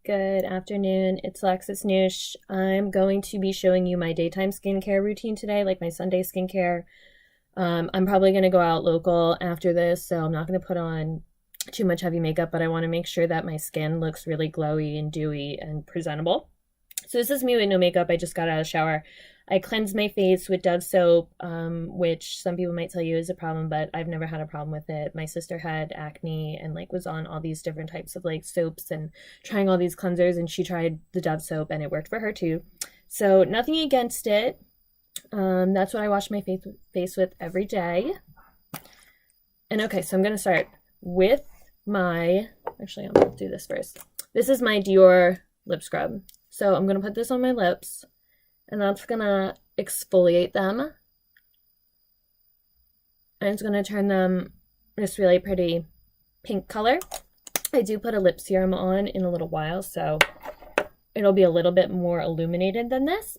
Good afternoon, it's Alexis Noosh. I'm going to be showing you my daytime skincare routine today, like my Sunday skincare. I'm probably going to go out local after this, so I'm not going to put on too much heavy makeup, but I want to make sure that my skin looks really glowy and dewy and presentable. So this is me with no makeup. I just got out of the shower. I cleansed my face with Dove soap, which some people might tell you is a problem, but I've never had a problem with it. My sister had acne and was on all these different types of soaps and trying all these cleansers, and she tried the Dove soap and it worked for her too. So nothing against it. That's what I wash my face with every day. And okay, so I'm going to start with actually I'm going to do this first. This is my Dior lip scrub. So I'm going to put this on my lips. And that's going to exfoliate them. And it's going to turn them this really pretty pink color. I do put a lip serum on in a little while, so it'll be a little bit more illuminated than this.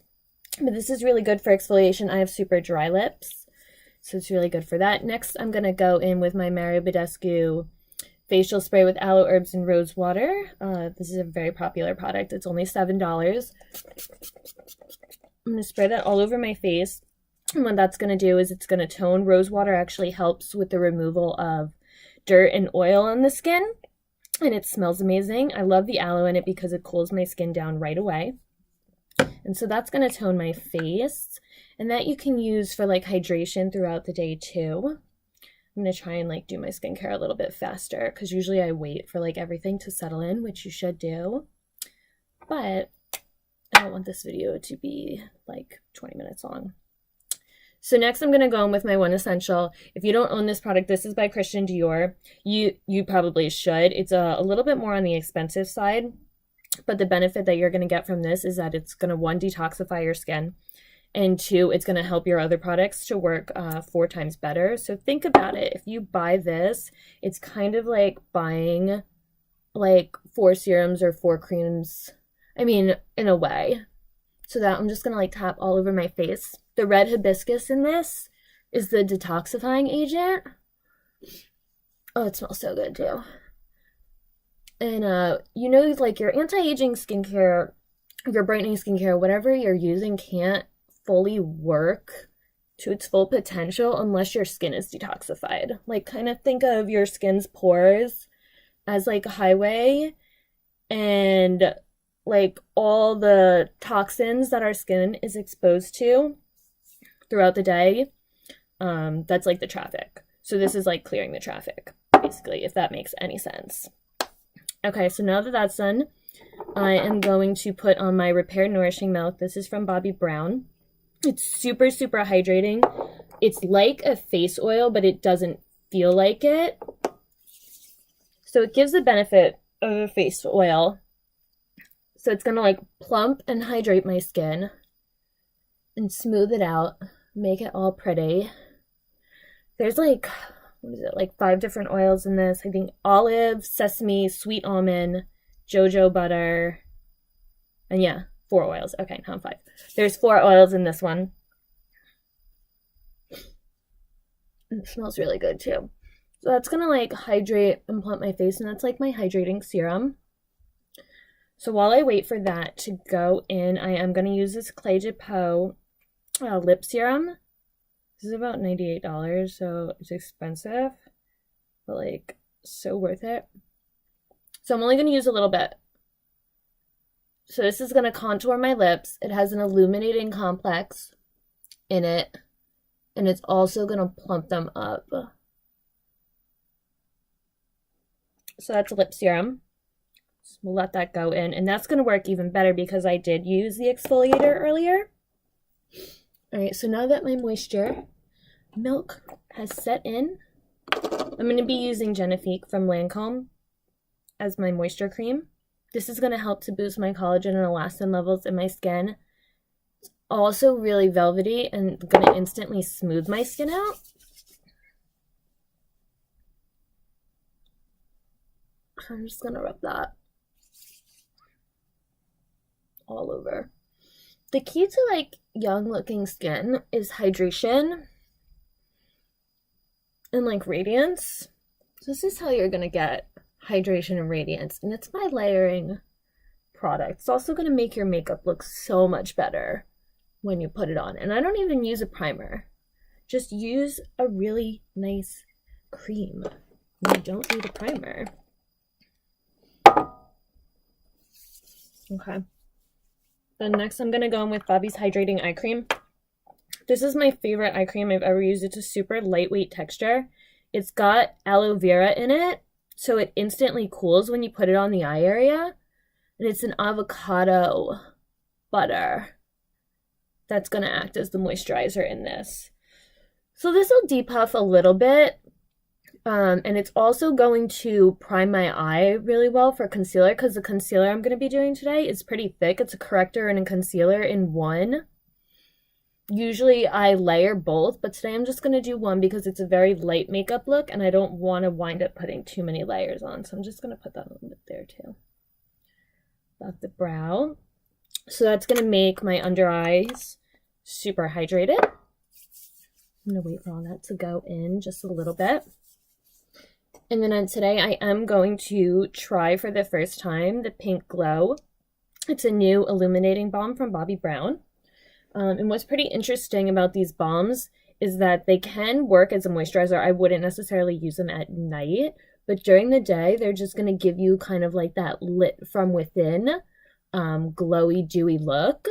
But this is really good for exfoliation. I have super dry lips, so it's really good for that. Next, I'm going to go in with my Mario Badescu facial spray with aloe, herbs, and rose water. This is a very popular product. It's only $7. I'm going to spray that all over my face. And what that's going to do is it's going to tone. Rose water actually helps with the removal of dirt and oil on the skin. And it smells amazing. I love the aloe in it because it cools my skin down right away. And so that's going to tone my face. And that you can use for hydration throughout the day too. I'm going to try and do my skincare a little bit faster because usually I wait for everything to settle in, which you should do. But I don't want this video to be 20 minutes long. So next I'm going to go in with my One Essential. If you don't own this product, this is by Christian Dior. You probably should. It's a little bit more on the expensive side, but the benefit that you're going to get from this is that it's going to, one, detoxify your skin, and two, it's going to help your other products to work 4 times better. So think about it. If you buy this, it's kind of like buying 4 serums or 4 creams. I mean, in a way. So that I'm just going to tap all over my face. The red hibiscus in this is the detoxifying agent. Oh, it smells so good too. And your anti-aging skincare, your brightening skincare, whatever you're using can't fully work to its full potential unless your skin is detoxified. Kind of think of your skin's pores as a highway, and all the toxins that our skin is exposed to throughout the day, that's the traffic. So this is clearing the traffic, basically, if that makes any sense. Okay, so now that that's done, I am going to put on my Repair Nourishing Milk. This is from Bobbi Brown. It's super, super hydrating. It's like a face oil, but it doesn't feel like it. So it gives the benefit of a face oil. So it's going to plump and hydrate my skin and smooth it out, make it all pretty. There's what is it, 5 different oils in this. I think olive, sesame, sweet almond, jojoba butter, and yeah, 4 oils. Okay, not 5. There's 4 oils in this one. And it smells really good too. So that's going to hydrate and plump my face, and that's my hydrating serum. So while I wait for that to go in, I am going to use this Clé de Peau lip serum. This is about $98, so it's expensive, but so worth it. So I'm only going to use a little bit. So this is going to contour my lips. It has an illuminating complex in it, and it's also going to plump them up. So that's a lip serum. So we'll let that go in, and that's going to work even better because I did use the exfoliator earlier. All right, so now that my moisture milk has set in, I'm going to be using Genifique from Lancome as my moisture cream. This is going to help to boost my collagen and elastin levels in my skin. It's also really velvety and going to instantly smooth my skin out. I'm just going to rub that all over. The key to young looking skin is hydration and radiance. So this is how you're gonna get hydration and radiance, and it's by layering product. It's also going to make your makeup look so much better when you put it on. And I don't even use a primer. Just use a really nice cream. You don't need a primer. Okay. Then next I'm going to go in with Bobbi's Hydrating Eye Cream. This is my favorite eye cream I've ever used. It's a super lightweight texture. It's got aloe vera in it, so it instantly cools when you put it on the eye area. And it's an avocado butter that's going to act as the moisturizer in this. So this will depuff a little bit. And it's also going to prime my eye really well for concealer, because the concealer I'm going to be doing today is pretty thick. It's a corrector and a concealer in one. Usually I layer both, but today I'm just going to do one because it's a very light makeup look and I don't want to wind up putting too many layers on. So I'm just going to put that a little bit there too. Above the brow. So that's going to make my under eyes super hydrated. I'm going to wait for all that to go in just a little bit. And then today I am going to try for the first time the Pink Glow. It's a new illuminating balm from Bobbi Brown. And what's pretty interesting about these balms is that they can work as a moisturizer. I wouldn't necessarily use them at night, but during the day, they're just going to give you kind of like that lit from within, glowy, dewy look.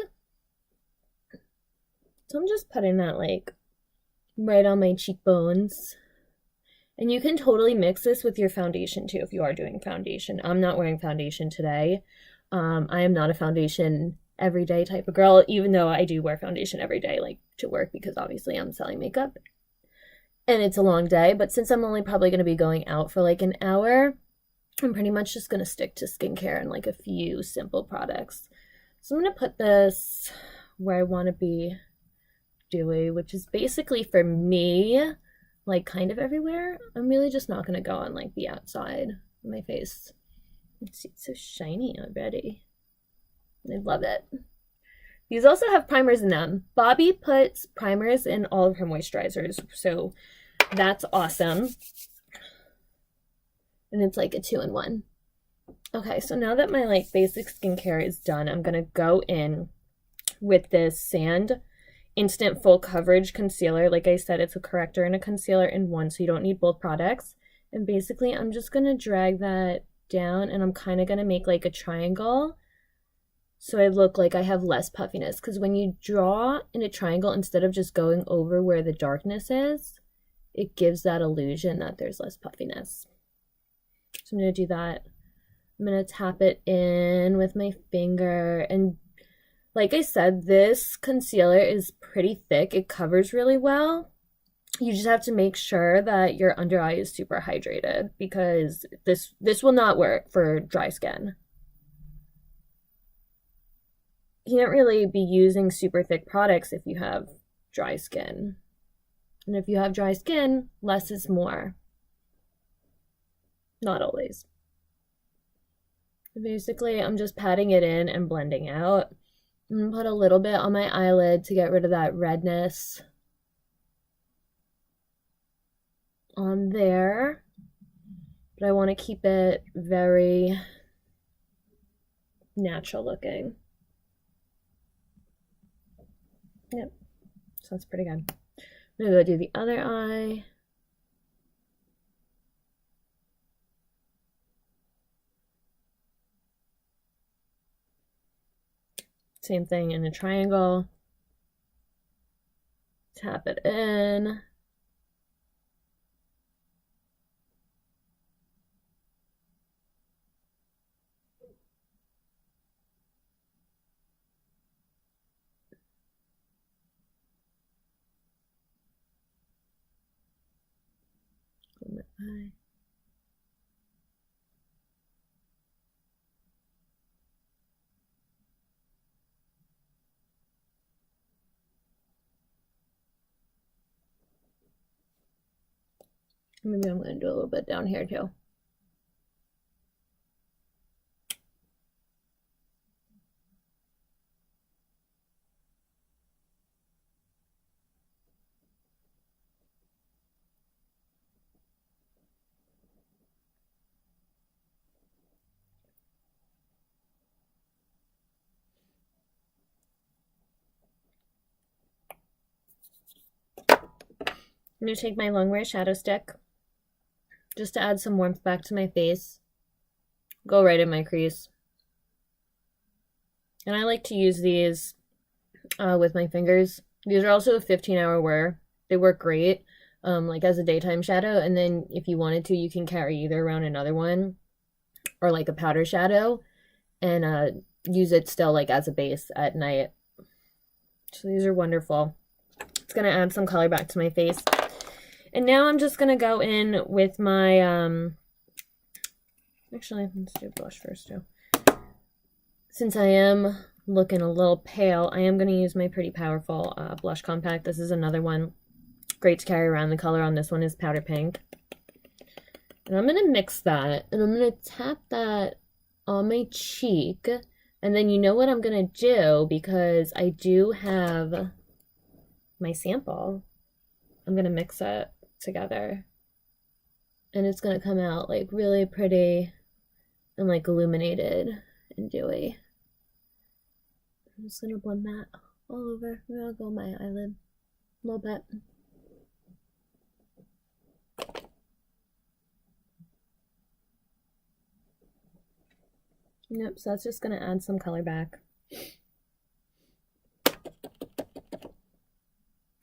So I'm just putting that like right on my cheekbones. And you can totally mix this with your foundation too if you are doing foundation. I'm not wearing foundation today. I am not a foundation everyday type of girl, even though I do wear foundation every day, like to work, because obviously I'm selling makeup and it's a long day. But since I'm only probably going to be going out for like an hour, I'm pretty much just going to stick to skincare and like a few simple products. So I'm going to put this where I want to be dewy, which is basically for me, like kind of everywhere. I'm really just not going to go on like the outside of my face. Let's see, it's so shiny already. I love it. These also have primers in them. Bobbi puts primers in all of her moisturizers, so that's awesome. And it's like a 2-in-1. Okay, so now that my like basic skincare is done, I'm gonna go in with this Sand Instant Full Coverage Concealer. Like I said, it's a corrector and a concealer in one, so you don't need both products. And basically, I'm just gonna drag that down, and I'm kind of gonna make like a triangle, so I look like I have less puffiness, because when you draw in a triangle, instead of just going over where the darkness is, it gives that illusion that there's less puffiness. So I'm going to do that. I'm going to tap it in with my finger. And like I said, this concealer is pretty thick. It covers really well. You just have to make sure that your under eye is super hydrated, because this will not work for dry skin. You can't really be using super thick products if you have dry skin. And if you have dry skin, less is more. Not always. Basically, I'm just patting it in and blending out. I'm going to put a little bit on my eyelid to get rid of that redness on there. But I want to keep it very natural looking. Yep, so that's pretty good. I'm gonna go do the other eye. Same thing in a triangle. Tap it in. Eye. Maybe I'm going to do a little bit down here too. I'm going to take my Longwear shadow stick just to add some warmth back to my face. Go right in my crease. And I like to use these with my fingers. These are also a 15-hour wear. They work great, like as a daytime shadow. And then if you wanted to, you can carry either around another one or like a powder shadow and use it still like as a base at night. So these are wonderful. It's going to add some color back to my face. And now I'm just going to go in with my, actually, let's do blush first too. Since I am looking a little pale, I am going to use my Pretty Powerful blush compact. This is another one. Great to carry around. The color on this one is powder pink. And I'm going to mix that, and I'm going to tap that on my cheek. And then you know what I'm going to do, because I do have my sample. I'm going to mix it together. And it's going to come out like really pretty and like illuminated and dewy. I'm just going to blend that all over. Maybe I'll go my eyelid a little bit. Yep, so that's just going to add some color back.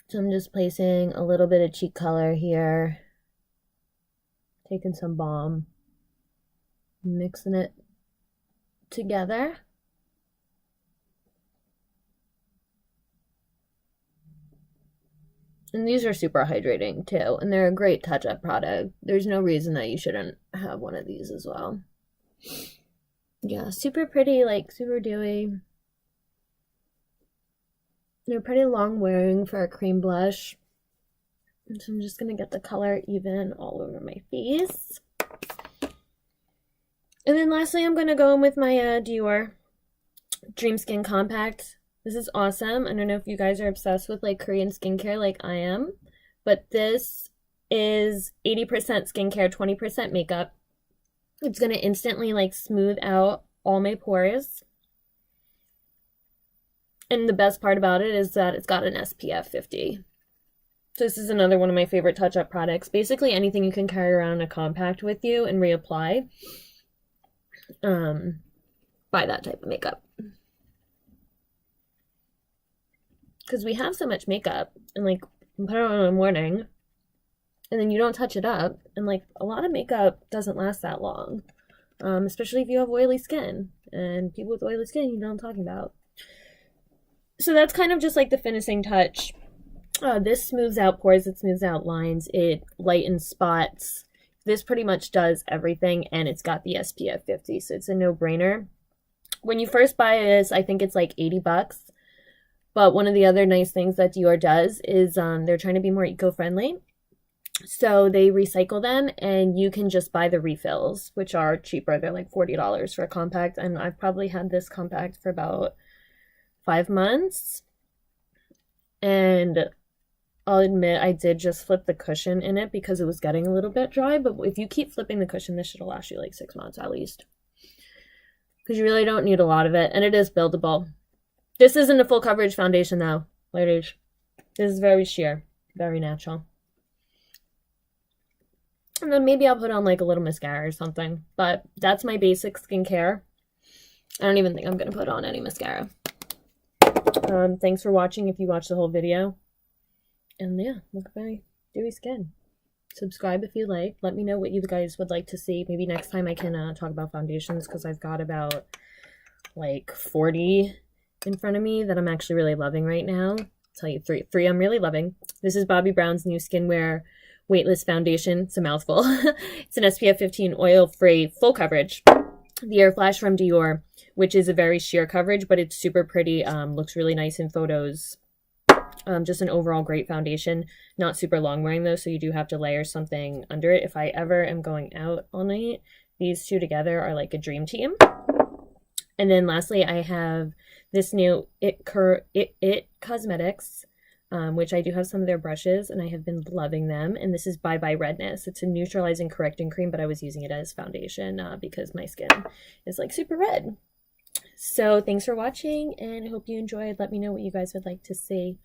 So I'm just placing a little bit of cheek color here. Taking some balm. Mixing it together. And these are super hydrating too, and they're a great touch-up product. There's no reason that you shouldn't have one of these as well. Yeah, super pretty, like super dewy. They're pretty long wearing for a cream blush. And so I'm just going to get the color even all over my face. And then lastly, I'm going to go in with my Dior Dream Skin Compact. This is awesome. I don't know if you guys are obsessed with like Korean skincare like I am, but this is 80% skincare, 20% makeup. It's going to instantly like smooth out all my pores. And the best part about it is that it's got an SPF 50. So this is another one of my favorite touch-up products. Basically anything you can carry around in a compact with you and reapply. Buy that type of makeup. Because we have so much makeup and like put it on in the morning and then you don't touch it up, and like a lot of makeup doesn't last that long, especially if you have oily skin, and people with oily skin, you know what I'm talking about. So that's kind of just like the finishing touch. This smooths out pores, it smooths out lines, it lightens spots. This pretty much does everything, and it's got the SPF 50, so it's a no-brainer. When you first buy this, I think it's like 80 bucks. But one of the other nice things that Dior does is they're trying to be more eco-friendly. So they recycle them, and you can just buy the refills, which are cheaper. They're like $40 for a compact, and I've probably had this compact for about 5 months. And I'll admit I did just flip the cushion in it because it was getting a little bit dry. But if you keep flipping the cushion, this should last you like 6 months at least. Because you really don't need a lot of it, and it is buildable. This isn't a full coverage foundation though, ladies. This is very sheer, very natural. And then maybe I'll put on like a little mascara or something. But that's my basic skincare. I don't even think I'm going to put on any mascara. Thanks for watching if you watched the whole video. And yeah, look at my dewy skin. Subscribe if you like. Let me know what you guys would like to see. Maybe next time I can talk about foundations, because I've got about like 40 in front of me that I'm actually really loving right now. I'll tell you three I'm really loving. This is Bobbi Brown's new Skinwear Weightless Foundation. It's a mouthful. It's an SPF 15 oil-free full coverage. The Air Flash from Dior, which is a very sheer coverage, but it's super pretty. Looks really nice in photos. Just an overall great foundation. Not super long wearing though, so you do have to layer something under it. If I ever am going out all night, these two together are like a dream team. And then lastly, I have this new It Cosmetics, which I do have some of their brushes, and I have been loving them. And this is Bye Bye Redness. It's a neutralizing correcting cream, but I was using it as foundation because my skin is like super red. So thanks for watching, and I hope you enjoyed. Let me know what you guys would like to see.